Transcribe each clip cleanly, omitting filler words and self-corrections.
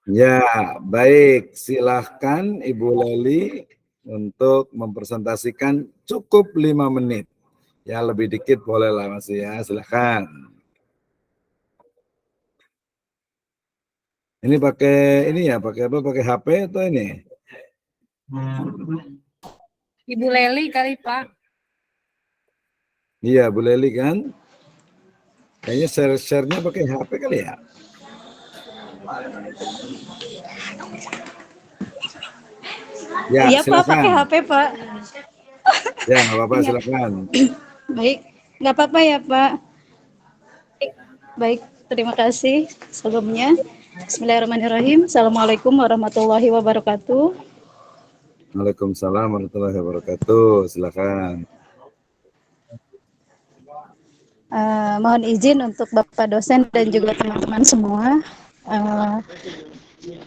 Ya, baik. Silahkan Ibu Leli untuk mempresentasikan cukup 5 menit. Ya, lebih dikit boleh lah Mas ya, silahkan. Ini pakai ini ya, pakai apa? Pakai HP atau ini? Ibu Leli kali Pak. Iya, Bu Leli kan? Kayaknya share-nya pakai HP kali ya? Ya, iya silakan. Pak, pakai HP Pak. Ya, nggak apa-apa, silakan. Baik, nggak apa-apa ya Pak. Baik, terima kasih sebelumnya. Bismillahirrahmanirrahim. Assalamualaikum warahmatullahi wabarakatuh. Waalaikumsalam warahmatullahi wabarakatuh. Silakan. Mohon izin untuk Bapak dosen dan juga teman-teman semua.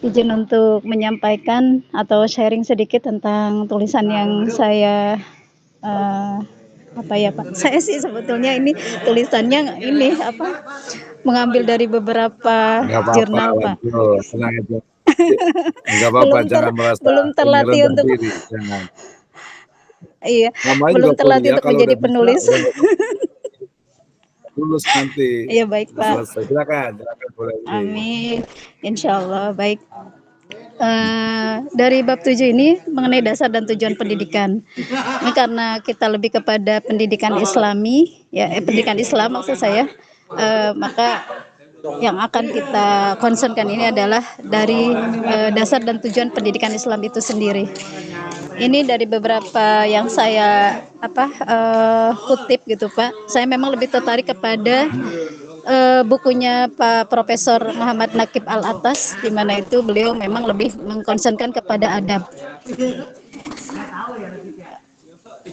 Izin untuk menyampaikan atau sharing sedikit tentang tulisan yang saya apa ya Pak? Saya sih sebetulnya ini tulisannya ini apa? Mengambil dari beberapa jurnal Pak. Tenang aja. Enggak apa-apa, jangan merasa belum terlatih untuk diri, jangan. Iya, Namanya belum juga terlatih kuliah, untuk menjadi penulis. Lulus nanti. Iya baik Pak. Selesai. Silakan boleh. Amin. Insya Allah baik. Dari bab 7 ini mengenai dasar dan tujuan pendidikan. Ini karena kita lebih kepada pendidikan Islami, ya pendidikan Islam maksud saya, maka yang akan kita concernkan ini adalah dari dasar dan tujuan pendidikan Islam itu sendiri. Ini dari beberapa yang saya kutip gitu Pak. Saya memang lebih tertarik kepada bukunya Pak Profesor Muhammad Naqib Al-Atas, di mana itu beliau memang lebih mengkonsenkan kepada adab.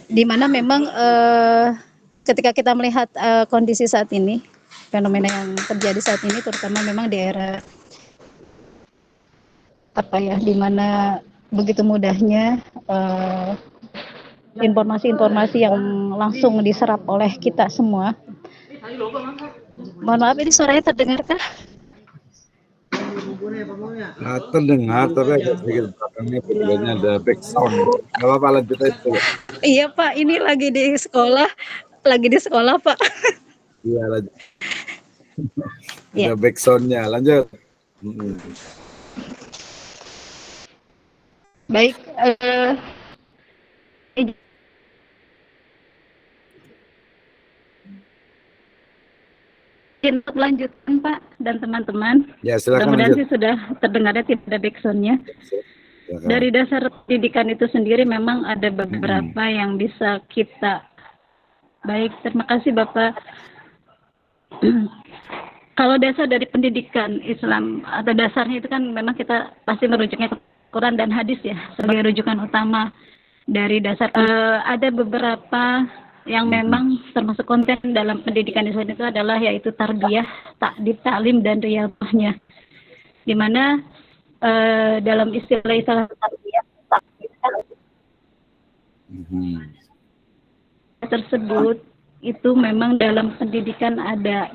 Di mana memang ketika kita melihat kondisi saat ini, fenomena yang terjadi saat ini, terutama memang di era di mana begitu mudahnya informasi-informasi yang langsung diserap oleh kita semua. Mohon maaf, ini suaranya terdengarkah? Terdengar, tapi agak sedikit belakangnya sebetulnya ada back sound. Nggak apa-apa, lanjut aja. Iya Pak, ini lagi di sekolah Pak. Iya, lanjut. Ada back sound-nya, lanjut. Baik, untuk lanjutkan Pak dan teman-teman. Ya, silakan. Mudah-mudahan sih sudah terdengarnya tidak ada backsound-nya. Dari dasar pendidikan itu sendiri memang ada beberapa yang bisa kita. Baik, terima kasih Bapak. Kalau dasar dari pendidikan Islam atau dasarnya itu kan memang kita pasti merujuknya ke Quran dan hadis ya sebagai rujukan utama dari dasar. Ada beberapa yang memang termasuk konten dalam pendidikan Islam itu adalah yaitu tarbiyah, ta'dib, ta'lim dan riyadhahnya. Di mana dalam istilah tarbiyah, ta'dib, tersebut itu memang dalam pendidikan ada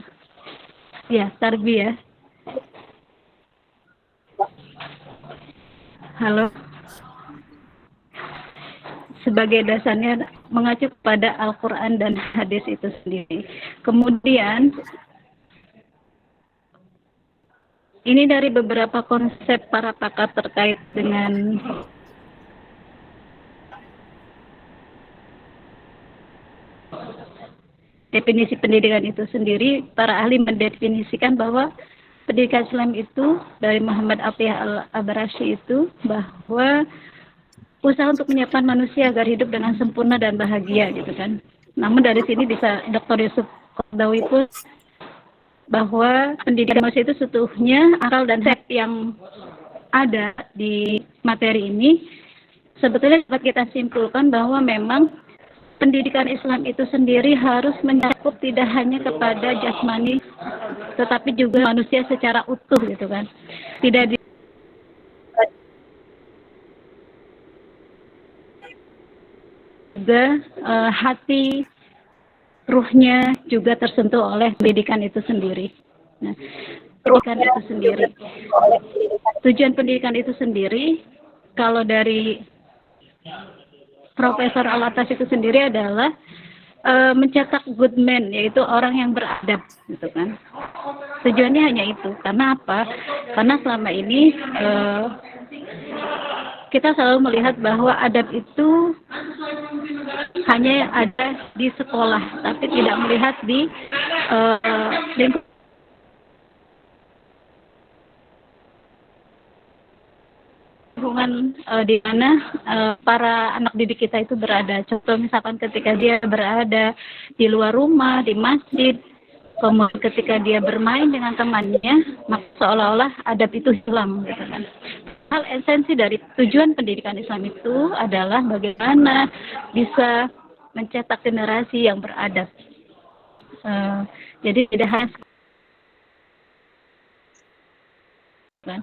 ya tarbiyah. Halo. Sebagai dasarnya mengacu pada Al-Quran dan hadis itu sendiri. Kemudian ini dari beberapa konsep para pakar terkait dengan definisi pendidikan itu sendiri. Para ahli mendefinisikan bahwa pendidikan Islam itu dari Muhammad Atiyah Al-Abrashi itu bahwa usaha untuk menyiapkan manusia agar hidup dengan sempurna dan bahagia gitu kan. Namun dari sini bisa Dr. Yusuf Qaradawi pun bahwa pendidikan manusia itu seutuhnya akal dan hak yang ada di materi ini sebetulnya dapat kita simpulkan bahwa memang pendidikan Islam itu sendiri harus mencakup tidak hanya kepada jasmani tetapi juga manusia secara utuh gitu kan. Tidak juga hati, ruhnya juga tersentuh oleh pendidikan itu sendiri. Nah, pendidikan itu sendiri. Tujuan pendidikan itu sendiri, kalau dari Profesor Alatas itu sendiri adalah mencetak good man, yaitu orang yang beradab, gitu kan. Tujuannya hanya itu. Karena apa? Karena selama ini kita selalu melihat bahwa adab itu hanya ada di sekolah, tapi tidak melihat di lingkungan di mana para anak didik kita itu berada. Contoh misalkan ketika dia berada di luar rumah, di masjid, kemudian ketika dia bermain dengan temannya, maka seolah-olah adab itu hilang, gitu kan. Hal esensi dari tujuan pendidikan Islam itu adalah bagaimana bisa mencetak generasi yang beradab. Jadi tidak hanya kan.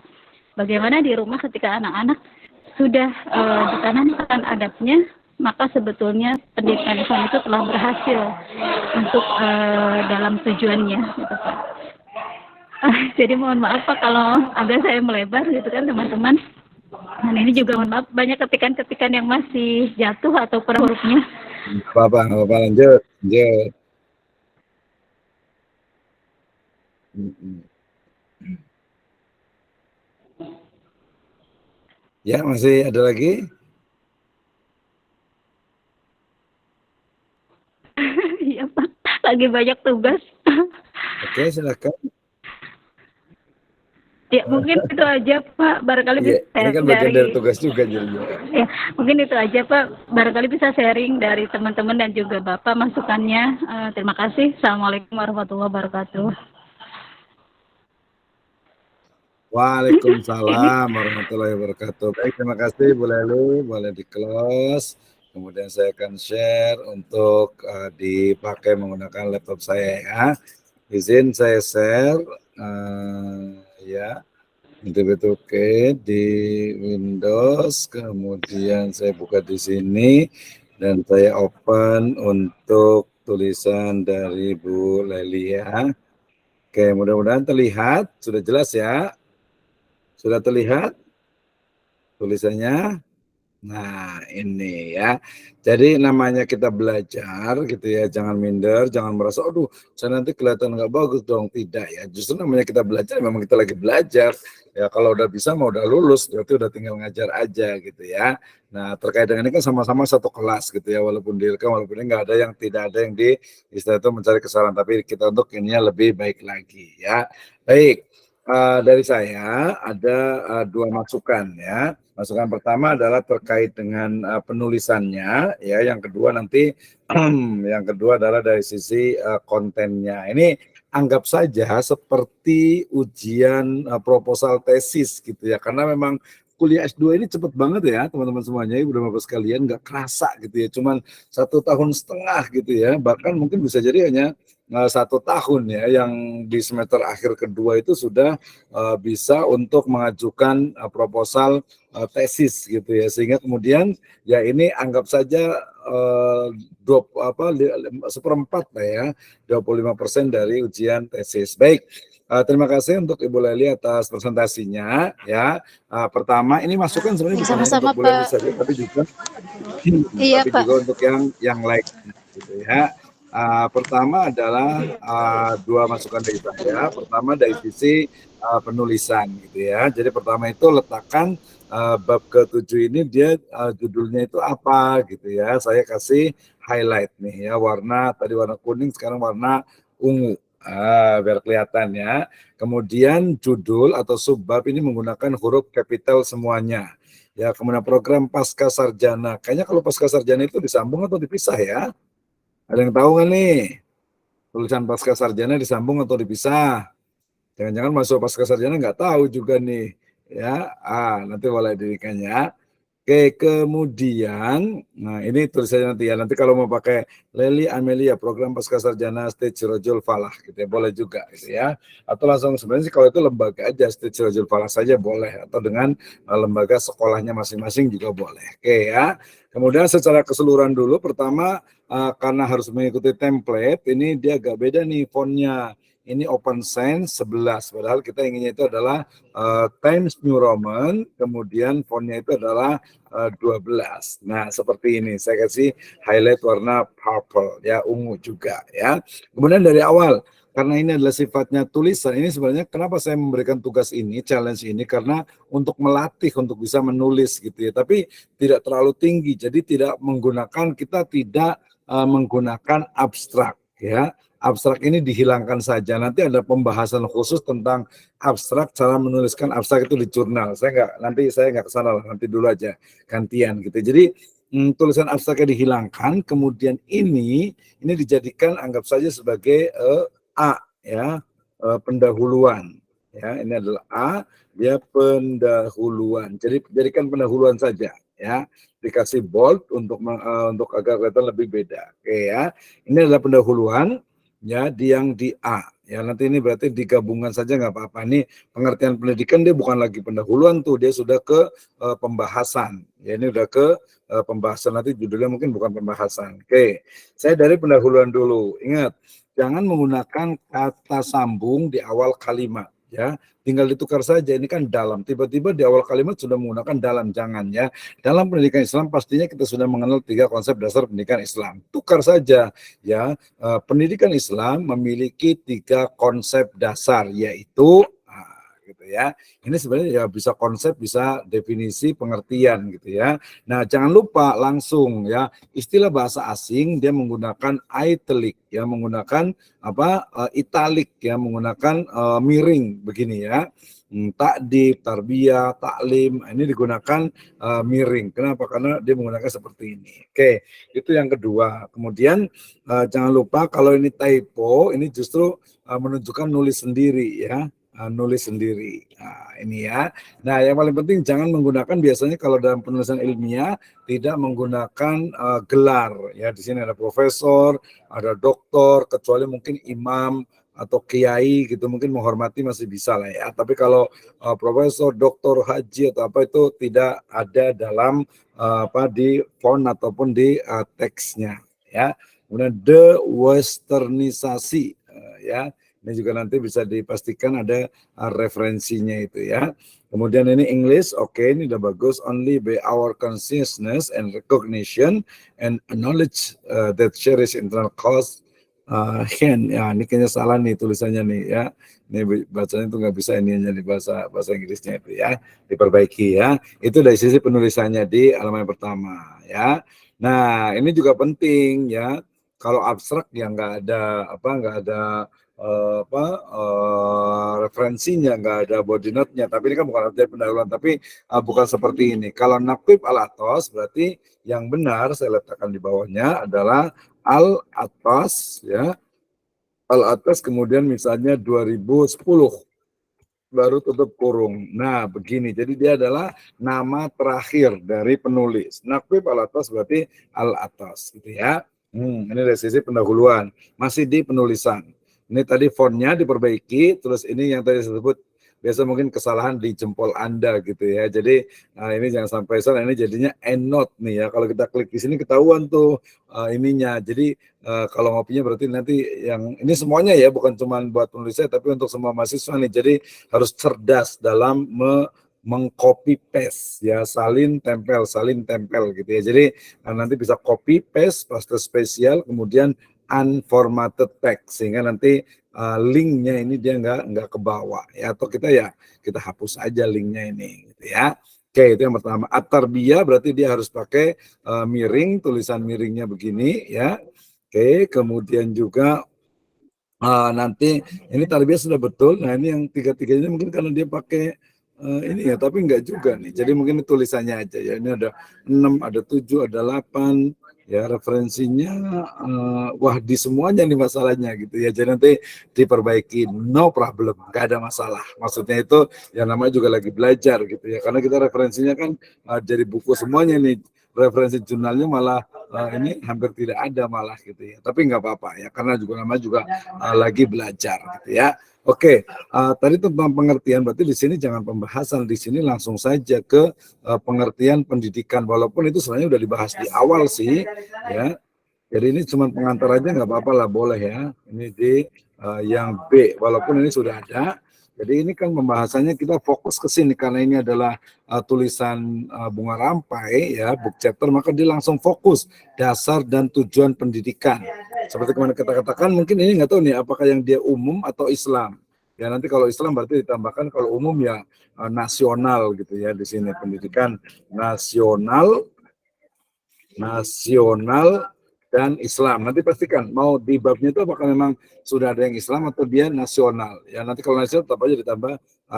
Bagaimana di rumah ketika anak-anak sudah ditanamkan adabnya, maka sebetulnya pendidikan Islam itu telah berhasil untuk dalam tujuannya, gitu Pak. Jadi mohon maaf Pak kalau agak saya melebar, gitu kan teman-teman. Dan ini juga mohon maaf banyak ketikan-ketikan yang masih jatuh atau kurang hurufnya. Apa lanjut. Ya, masih ada lagi? Iya Pak, lagi banyak tugas. Oke, silakan. Ya mungkin itu aja Pak, barangkali bisa ini kan bagian dari tugas juga jadinya. Ya mungkin itu aja Pak, barangkali bisa sharing dari teman-teman dan juga Bapak masukannya. Terima kasih. Assalamualaikum warahmatullahi wabarakatuh. Waalaikumsalam warahmatullahi wabarakatuh. Baik, terima kasih Bu Leli, boleh di-close. Kemudian saya akan share untuk dipakai menggunakan laptop saya ya. Izin saya share ya. Betul-betul oke di Windows, kemudian saya buka di sini dan saya open untuk tulisan dari Bu Leli ya. Oke, mudah-mudahan terlihat, sudah jelas ya. Sudah terlihat tulisannya? Nah, ini ya. Jadi namanya kita belajar gitu ya, jangan minder, jangan merasa, aduh, saya nanti kelihatan nggak bagus dong. Tidak ya, justru namanya kita belajar, memang kita lagi belajar. Ya kalau udah bisa, mau udah lulus, berarti udah tinggal ngajar aja gitu ya. Nah, terkait dengan ini kan sama-sama satu kelas gitu ya, walaupun direkam, walaupun ini nggak ada yang, tidak ada yang di istilah itu mencari kesalahan, tapi kita untuk ininya lebih baik lagi ya. Baik. Dari saya ada dua masukan ya. Masukan pertama adalah terkait dengan penulisannya ya. Yang kedua nanti yang kedua adalah dari sisi kontennya. Ini anggap saja seperti ujian proposal tesis gitu ya. Karena memang kuliah S2 ini cepet banget ya teman-teman semuanya, ibu dan bapak sekalian, nggak kerasa gitu ya. Cuman 1,5 tahun gitu ya. Bahkan mungkin bisa jadi hanya 1 tahun ya, yang di semester akhir kedua itu sudah bisa untuk mengajukan proposal tesis gitu ya, sehingga kemudian ya ini anggap saja 1/4 lah ya, 25% dari ujian tesis. Baik, terima kasih untuk Ibu Leli atas presentasinya ya. Pertama ini masukan sebenarnya bukan sama-sama untuk Bu Leli Pak. saja, tapi juga Iya tapi Pak. juga untuk yang lain gitu ya. Pertama adalah dua masukan dari saya. Pertama dari sisi penulisan gitu ya. Jadi pertama itu letakkan bab ke-7 ini dia judulnya itu apa gitu ya. Saya kasih highlight nih ya, warna tadi warna kuning, sekarang warna ungu. Biar kelihatan ya. Kemudian judul atau subbab ini menggunakan huruf kapital semuanya. Ya, kemudian program pasca sarjana. Kayaknya kalau pasca sarjana itu disambung atau dipisah ya? Ada yang tahu nggak nih? Tulisan pasca sarjana disambung atau dipisah? Jangan-jangan masuk pasca sarjana nggak tahu juga nih. Ya, nanti boleh dirikannya. Oke, kemudian, nah ini tulisannya nanti ya. Nanti kalau mau pakai Leli Amelia, program pasca sarjana Stage Rojul Falah, gitu ya, boleh juga, gitu ya. Atau langsung sebenarnya sih kalau itu lembaga aja Stage Rojul Falah saja boleh, atau dengan lembaga sekolahnya masing-masing juga boleh. Oke ya. Kemudian secara keseluruhan dulu, pertama karena harus mengikuti template, ini dia agak beda nih fontnya. ini open sense 11, padahal kita inginnya itu adalah Times New Roman, kemudian fontnya itu adalah 12. Nah, seperti ini, saya kasih highlight warna purple, ya, ungu juga, ya. Kemudian dari awal, karena ini adalah sifatnya tulisan, ini sebenarnya kenapa saya memberikan tugas ini, challenge ini, karena untuk melatih, untuk bisa menulis gitu ya, tapi tidak terlalu tinggi, jadi kita tidak menggunakan abstrak, ya. Abstrak ini dihilangkan saja, nanti ada pembahasan khusus tentang abstrak, cara menuliskan abstrak itu di jurnal, saya nggak kesana lah, nanti dulu aja, gantian gitu. Jadi tulisan abstraknya dihilangkan, kemudian ini dijadikan anggap saja sebagai A, ya, pendahuluan, ya, ini adalah A, dia pendahuluan. Jadi jadikan pendahuluan saja, ya, dikasih bold untuk agar kelihatan lebih beda. Oke, ya, ini adalah pendahuluan, ya, yang di A, ya, nanti ini berarti digabungkan saja nggak apa-apa. Ini pengertian pendidikan, dia bukan lagi pendahuluan tuh, dia sudah ke pembahasan, ya, ini udah ke pembahasan, nanti judulnya mungkin bukan pembahasan. Oke, saya dari pendahuluan dulu. Ingat, jangan menggunakan kata sambung di awal kalimat, ya. Tinggal ditukar saja, ini kan dalam. Tiba-tiba di awal kalimat sudah menggunakan dalam, jangan, ya. Dalam pendidikan Islam pastinya kita sudah mengenal 3 konsep dasar pendidikan Islam. Tukar saja, ya. Pendidikan Islam memiliki 3 konsep dasar, yaitu gitu ya. Ini sebenarnya ya bisa konsep, bisa definisi, pengertian gitu ya. Nah, jangan lupa langsung ya, istilah bahasa asing dia menggunakan italic ya, menggunakan italic ya, menggunakan miring begini ya. Takdib, tarbiyah, taklim, ini digunakan miring. Kenapa? Karena dia menggunakan seperti ini. Oke, itu yang kedua. Kemudian jangan lupa kalau ini typo, ini justru menunjukkan nulis sendiri ya. Nulis sendiri. Nah, ini ya. Nah, yang paling penting jangan menggunakan, biasanya kalau dalam penulisan ilmiah tidak menggunakan gelar ya. Di sini ada profesor, ada doktor, kecuali mungkin imam atau kiai gitu, mungkin menghormati masih bisa lah ya. Tapi kalau profesor, doktor, haji atau apa itu tidak ada dalam di font ataupun di teksnya ya. Kemudian the westernisasi ya. Ini juga nanti bisa dipastikan ada referensinya itu ya. Kemudian ini English, oke, ini udah bagus. Only by our consciousness and recognition and knowledge that shares internal cause ya, ini kayaknya salah nih tulisannya nih ya. Ini bacanya itu nggak bisa, ini hanya di bahasa Inggrisnya itu ya, diperbaiki ya. Itu dari sisi penulisannya di halaman pertama ya. Nah, ini juga penting ya. Kalau abstrak ya nggak ada referensinya, nggak ada body note-nya, tapi ini kan bukan artinya pendahuluan, tapi bukan seperti ini. Kalau nakwib al-atos berarti yang benar saya letakkan di bawahnya adalah al-atas ya, al-atas, kemudian misalnya 2010 baru tutup kurung. Nah, begini, jadi dia adalah nama terakhir dari penulis. Nakwib al-atas berarti al-atas gitu ya. Ini dari sisi pendahuluan, masih di penulisan. Ini tadi fontnya diperbaiki, terus ini yang tadi disebut biasa mungkin kesalahan di jempol Anda gitu ya. Jadi ini jangan sampai salah, ini jadinya EndNote nih ya. Kalau kita klik di sini ketahuan tuh ininya. Jadi kalau ngopinya berarti nanti yang ini semuanya ya, bukan cuma buat penulisnya tapi untuk semua mahasiswa nih. Jadi harus cerdas dalam mengcopy paste ya, salin tempel gitu ya. Jadi nanti bisa copy paste spesial, kemudian unformatted text, sehingga nanti linknya ini dia nggak ke bawah ya, atau kita hapus aja linknya ini gitu ya. Oke, itu yang pertama. At-tarbiyah berarti dia harus pakai miring, tulisan miringnya begini ya. Oke, kemudian juga nanti ini tarbiyah sudah betul. Nah, ini yang tiga-tiganya mungkin karena dia pakai ini ya, tapi enggak juga nih. Jadi mungkin tulisannya aja ya. Ini ada 6, ada 7, ada 8 ya, referensinya wah di semuanya nih masalahnya gitu ya. Jadi nanti diperbaiki, no problem, enggak ada masalah. Maksudnya itu ya namanya juga lagi belajar gitu ya. Karena kita referensinya kan jadi buku semuanya nih. Referensi jurnalnya malah ini hampir tidak ada malah gitu ya. Tapi nggak apa-apa ya, karena namanya juga lagi belajar gitu ya. Oke, tadi tentang pengertian, berarti di sini jangan pembahasan, di sini langsung saja ke pengertian pendidikan, walaupun itu sebenarnya udah dibahas di awal sih, ya. Jadi ini cuma pengantar aja nggak apa-apa lah, boleh ya. Ini di yang B, walaupun ini sudah ada. Jadi ini kan pembahasannya kita fokus ke sini karena ini adalah tulisan Bunga Rampai ya, book chapter, maka dia langsung fokus dasar dan tujuan pendidikan. Seperti kemarin kita katakan, mungkin ini nggak tahu nih apakah yang dia umum atau Islam. Ya nanti kalau Islam berarti ditambahkan, kalau umum ya nasional gitu ya, di sini pendidikan nasional dan Islam. Nanti pastikan mau di babnya itu apakah memang sudah ada yang Islam atau dia nasional. Ya nanti kalau nasional tetap aja ditambah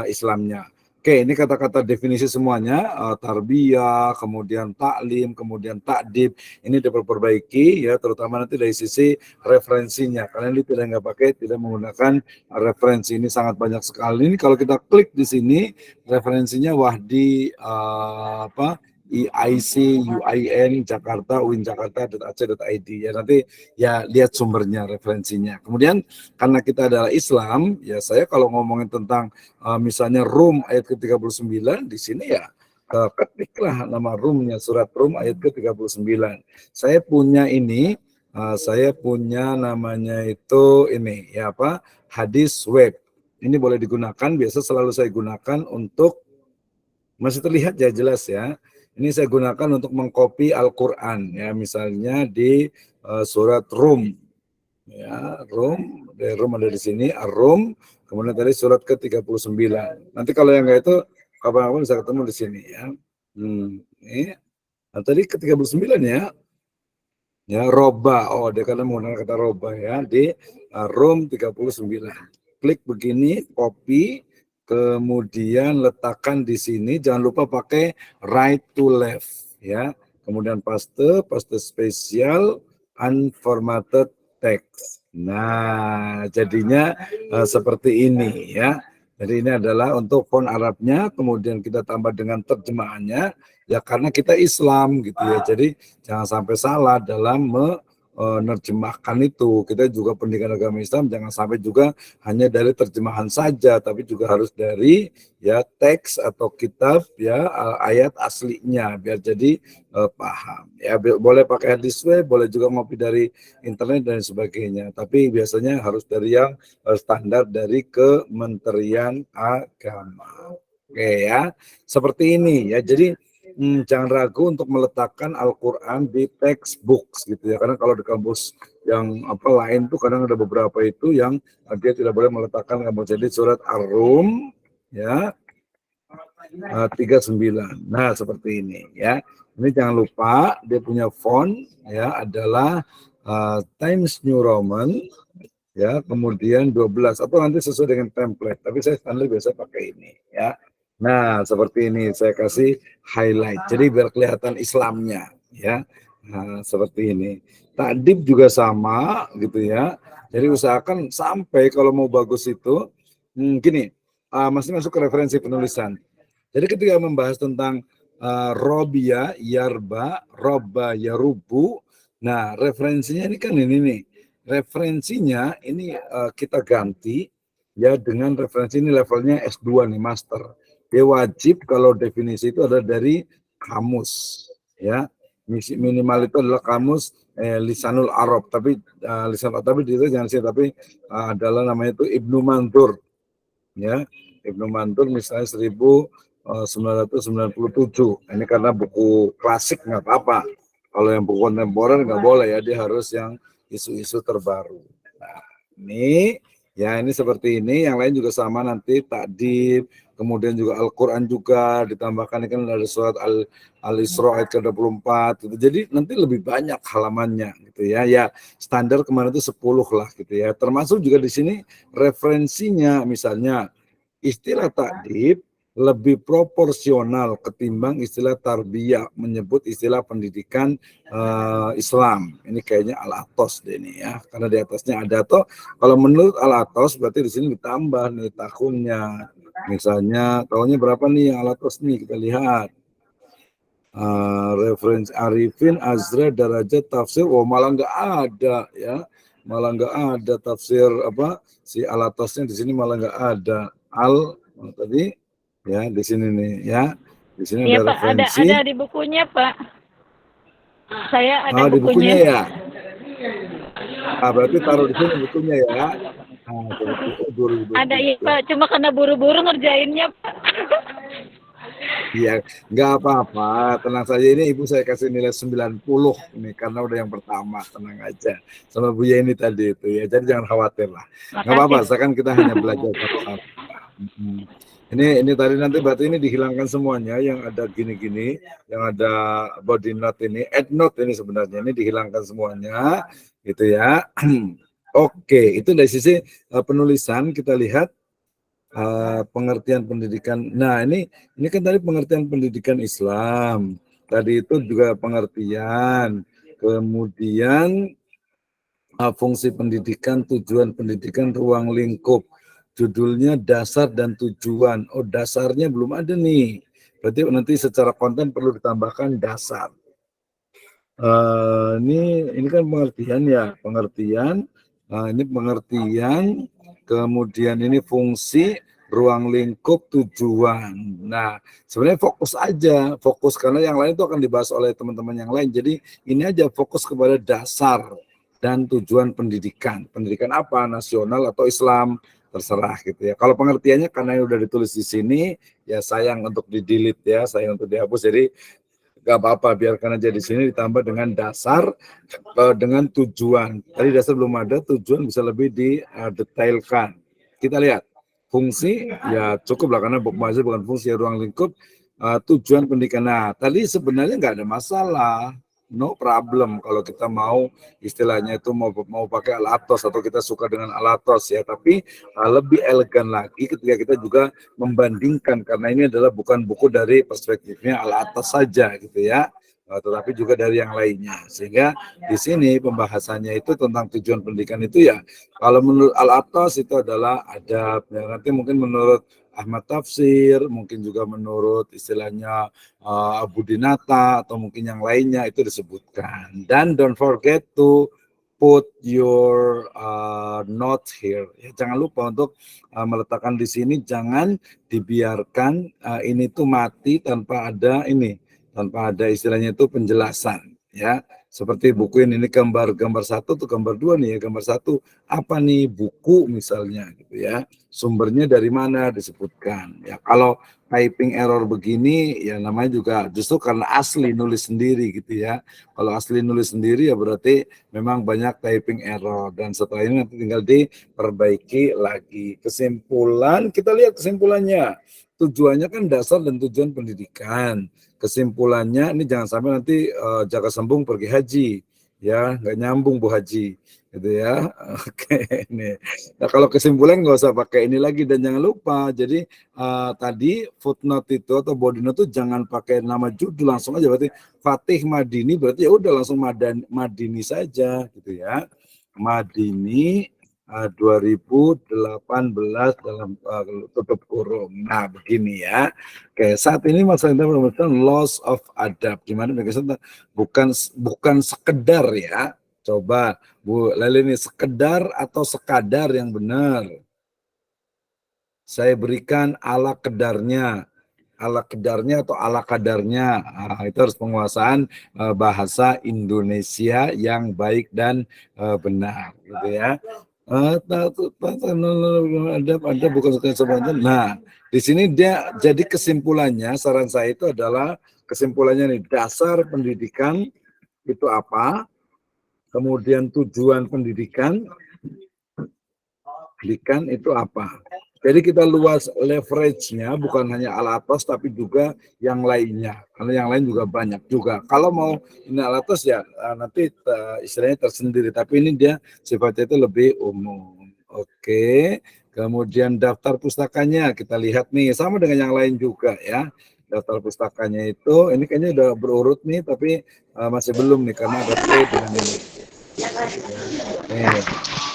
Islamnya. Oke, ini kata-kata definisi semuanya, tarbiyah, kemudian taklim, kemudian takdib, ini diperbaiki ya, terutama nanti dari sisi referensinya. Kalian tidak pakai, tidak menggunakan referensi, ini sangat banyak sekali. Ini kalau kita klik di sini, referensinya Wahdi IIC, UIN, Jakarta, UIN Jakarta.ac.id ya, nanti ya lihat sumbernya, referensinya. Kemudian karena kita adalah Islam, ya saya kalau ngomongin tentang misalnya Rum ayat ke-39 di sini ya ketiklah nama Rumnya, surat Rum ayat ke-39. Saya punya ini, saya punya namanya itu ini ya apa? Hadis web. Ini boleh digunakan, biasa selalu saya gunakan untuk, masih terlihat ya jelas ya. Ini saya gunakan untuk mengcopy Al-Qur'an ya, misalnya di surat Rum. Ya, Rum, dari Rum ada di sini, Ar-Rum, kemudian tadi surat ke-39. Nanti kalau yang enggak itu kapan-kapan bisa ketemu di sini ya. Ini. Nah, tadi ke-39 ya. Ya, roba. Oh, dia kan menggunakan kata roba ya di Rum 39. Klik begini, copy, kemudian letakkan di sini, jangan lupa pakai right to left ya. Kemudian paste spesial unformatted text. Nah, jadinya seperti ini ya. Jadi ini adalah untuk font Arabnya, kemudian kita tambah dengan terjemahannya ya, karena kita Islam gitu ya. Jadi jangan sampai salah dalam menerjemahkan itu. Kita juga pendidikan agama Islam jangan sampai juga hanya dari terjemahan saja, tapi juga harus dari ya teks atau kitab ya, ayat aslinya biar jadi paham. Ya boleh pakai hadis web, boleh juga ngopi dari internet dan sebagainya. Tapi biasanya harus dari yang standar dari Kementerian Agama. Oke ya, seperti ini ya. Jadi jangan ragu untuk meletakkan Al-Quran di textbooks gitu ya, karena kalau di kampus yang lain tuh kadang ada beberapa itu yang dia tidak boleh meletakkan kampus. Jadi surat Ar-Rum ya 39. Nah seperti ini ya. Ini jangan lupa dia punya font ya adalah Times New Roman ya, kemudian 12 atau nanti sesuai dengan template, tapi saya standar biasa pakai ini ya. Nah, seperti ini saya kasih highlight. Jadi biar kelihatan Islamnya ya. Nah, seperti ini. Takdib juga sama gitu ya. Jadi usahakan sampai kalau mau bagus itu gini, masih masuk ke referensi penulisan. Jadi ketika membahas tentang robia, yarba, robba, yarubu, nah referensinya ini kan ini nih. Referensinya ini kita ganti ya dengan referensi ini levelnya S2 nih, master. Dia wajib kalau definisi itu ada dari kamus ya, minimal itu adalah kamus Lisanul Arab, tapi Lisanul Arab itu jangan sih, tapi adalah namanya itu Ibnu Mandur ya. Ibnu Mandur misalnya 1997. Ini karena buku klasik nggak apa-apa, kalau yang buku kontemporer nggak boleh ya, dia harus yang isu-isu terbaru. Nah ini ya, ini seperti ini. Yang lain juga sama nanti, takdib, kemudian juga Al-Quran juga ditambahkan, kan ada surat Al-Isra ayat ke-24 gitu. Jadi nanti lebih banyak halamannya gitu ya. Ya standar kemarin itu 10 lah gitu ya. Termasuk juga di sini referensinya, misalnya istilah takdib lebih proporsional ketimbang istilah tarbiyah, menyebut istilah pendidikan Islam. Ini kayaknya Al-Atos deh ini ya, karena di atasnya ada. Atau kalau menurut Al-Atos berarti di sini ditambah nih tahunnya. Misalnya tahunnya berapa nih yang Al-Atos nih, kita lihat. Referensi Arifin, Azra, Darajat, Tafsir, malah nggak ada ya. Malah nggak ada tafsir si Al-Atosnya di sini, malah nggak ada. Tadi ya di sini nih ya. Di sini ya, ada Pak, referensi. ada di bukunya, Pak. Saya ada di bukunya ya. Nah, berarti taruh di sini bukunya ya. Nah, berarti Ada iya 2023. Pak, cuma karena buru-buru ngerjainnya Pak. Iya, nggak apa-apa, tenang saja, ini Ibu saya kasih nilai 90 nih, karena udah yang pertama, tenang aja. Sama Bu Yeni tadi itu ya, jadi jangan khawatir lah. Nggak apa-apa, Makasih. sekarang kita hanya belajar sama-sama. Ini tadi nanti berarti ini dihilangkan semuanya, yang ada gini-gini, yang ada body note ini, add note ini sebenarnya, ini dihilangkan semuanya, gitu ya. Oke, itu dari sisi penulisan kita lihat. Pengertian pendidikan. Nah, ini kan tadi pengertian pendidikan Islam. Tadi itu juga pengertian. Kemudian fungsi pendidikan, tujuan pendidikan, ruang lingkup. Judulnya dasar dan tujuan. Oh, dasarnya belum ada nih. Berarti nanti secara konten perlu ditambahkan dasar. Ini kan pengertian ya, pengertian. Ini pengertian. Kemudian ini fungsi, ruang lingkup, tujuan. Nah, sebenarnya fokus aja, fokus karena yang lain itu akan dibahas oleh teman-teman yang lain. Jadi ini aja fokus kepada dasar dan tujuan pendidikan. Pendidikan apa? Nasional atau Islam? Terserah gitu ya. Kalau pengertiannya karena udah ditulis di sini, ya sayang untuk di-delete ya, sayang untuk dihapus. Jadi nggak apa-apa, biarkan aja di sini ditambah dengan dasar dengan tujuan. Tadi dasar belum ada, tujuan bisa lebih didetailkan. Kita lihat fungsi ya cukup lah karena masih bukan fungsi ruang lingkup. Tujuan pendidikan. Nah, tadi sebenarnya nggak ada masalah, no problem kalau kita mau istilahnya itu mau pakai alatos atau kita suka dengan alatos ya. Tapi lebih elegan lagi ketika kita juga membandingkan karena ini adalah bukan buku dari perspektifnya alatos saja gitu ya. Tetapi juga dari yang lainnya, sehingga di sini pembahasannya itu tentang tujuan pendidikan itu ya, kalau menurut Al-Atas itu adalah adab, ya, nanti mungkin menurut Ahmad Tafsir, mungkin juga menurut istilahnya Abu Dinata atau mungkin yang lainnya itu disebutkan. Dan don't forget to put your notes here. Ya, jangan lupa untuk meletakkan di sini, jangan dibiarkan ini tuh mati tanpa ada ini. Tanpa ada istilahnya itu penjelasan ya, seperti buku ini gambar 1 tuh gambar 2 nih ya, gambar 1 apa nih buku misalnya gitu ya, sumbernya dari mana disebutkan ya. Kalau typing error begini ya namanya juga justru karena asli nulis sendiri gitu ya. Kalau asli nulis sendiri ya berarti memang banyak typing error, dan setelah ini nanti tinggal diperbaiki lagi. Kesimpulan, kita lihat kesimpulannya. Tujuannya kan dasar dan tujuan pendidikan. Kesimpulannya ini jangan sampai nanti Jaka Sembung pergi haji ya, nggak nyambung Bu Haji gitu ya. Oke, ini. Nah, kalau kesimpulan nggak usah pakai ini lagi, dan jangan lupa jadi tadi footnote itu atau body note itu jangan pakai nama judul, langsung aja berarti Fatih Madini, berarti ya udah langsung Madini saja gitu ya. Madini 2018 dalam tutup kurung. Nah, begini ya. Oke, saat ini masalah kita menemukan loss of adab. Gimana bukan sekedar ya. Coba Bu Leli ini sekedar atau sekadar yang benar. Saya berikan ala kedarnya. Ala kedarnya atau ala kadarnya. Nah, itu harus penguasaan bahasa Indonesia yang baik dan benar gitu ya. Ada bukan sebenarnya. Nah, di sini dia jadi kesimpulannya, saran saya itu adalah kesimpulannya nih, dasar pendidikan itu apa, kemudian tujuan pendidikan itu apa. Jadi kita luas leverage-nya, bukan hanya Al-Atas tapi juga yang lainnya. Karena yang lain juga banyak juga. Kalau mau ini Al-Atas ya nanti istilahnya tersendiri. Tapi ini dia sifatnya itu lebih umum. Oke. Kemudian daftar pustakanya kita lihat nih. Sama dengan yang lain juga ya. Daftar pustakanya itu, ini kayaknya udah berurut nih. Tapi masih belum nih karena ada T dengan ini. Nih.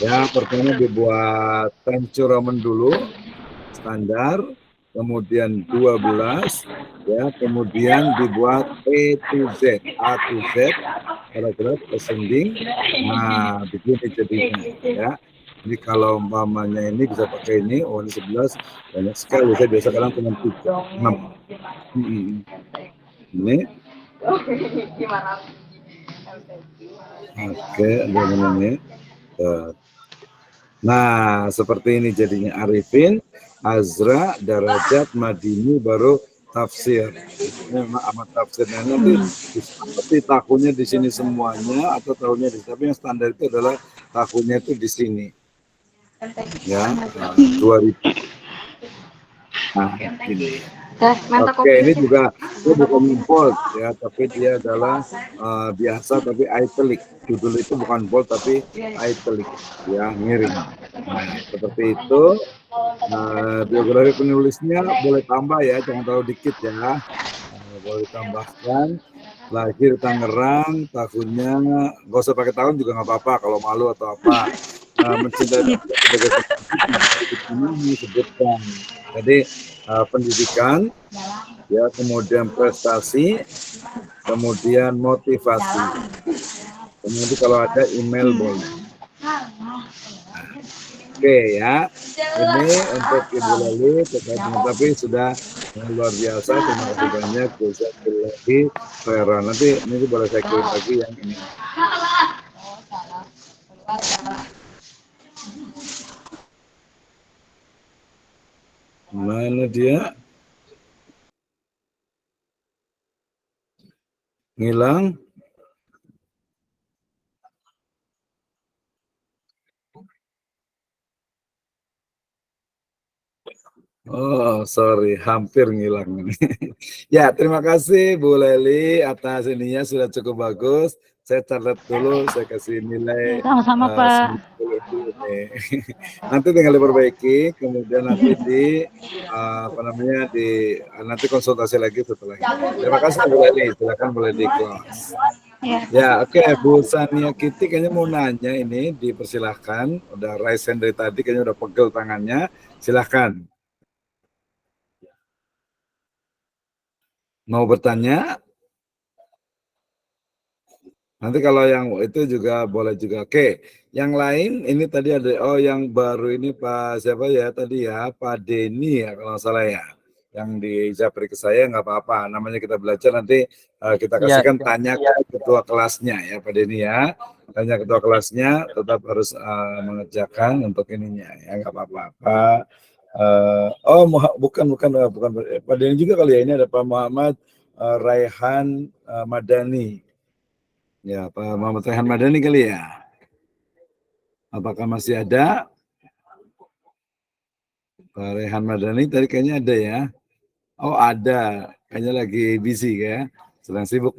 Ya, pertama dibuat Ramen dulu, standar, kemudian 12, ya, kemudian dibuat A to Z, paragraf ascending. Nah, begini jadinya, ya. Jadi kalau umpamanya ini bisa pakai ini, oh ini 11, banyak sekali. Saya biasa kadang cuma 3, 6. Ini. Oke, dua menit. Nah, seperti ini jadinya Arifin, Azra, Darajat, Madini, baru tafsir. Ini memang amat tafsirnya nanti seperti tahunnya di sini semuanya atau tahunnya di sini. Tapi yang standar itu adalah tahunnya itu di sini. Ya, 2000. Nah, ini. Oke, ini juga bukan bold ya, tapi dia adalah biasa tapi italic. Judul itu bukan bold tapi italic, ya miring. Nah, seperti itu. Biografi penulisnya boleh tambah ya, jangan terlalu dikit ya. Boleh tambahkan. Lahir Tangerang, tahunnya nggak usah pakai tahun juga nggak apa-apa kalau malu atau apa. Mencintai sebagai disebutkan. Jadi pendidikan, ya, kemudian prestasi, kemudian motivasi. Kemudian kalau ada email boleh. Oke ya, ini untuk Ibu Lali terkait dengan tapi sudah luar biasa. Terima kasih banyak. Lagi Vera. Nanti ini boleh saya kirim lagi yang ini. Mana dia? Ngilang? Oh, sorry, hampir ngilang. Ya, terima kasih Bu Leli atas ininya sudah cukup bagus. Saya catat dulu, saya kasih nilai Sama-sama Pak. 90 nih. Nanti tinggal diperbaiki, kemudian nanti di nanti konsultasi lagi setelah ini. Terima kasih Bu Leli, silakan boleh di close. Ya, oke, Bu Sania Kitty kayaknya mau nanya ini, dipersilahkan. Udah raise hand dari tadi, kayaknya udah pegel tangannya. Silahkan. Mau bertanya? Nanti kalau yang itu juga boleh juga. Oke, yang lain ini tadi ada, yang baru ini Pak siapa ya tadi ya, Pak Denny ya kalau nggak salah ya. Yang di japri ke saya nggak apa-apa, namanya kita belajar nanti kita kasihkan tanya ke ketua kelasnya ya Pak Denny ya. Tanya ketua kelasnya tetap harus mengerjakan untuk ininya ya, nggak apa-apa. Bukan Pak Denny juga kali ya, ini ada Pak Muhammad Raihan Madani. Ya, Pak Muhammad Raihan Madani kali ya. Apakah masih ada? Pak Raihan Madani tadi kayaknya ada ya. Oh, ada. Kayaknya lagi busy ya. Sedang sibuk.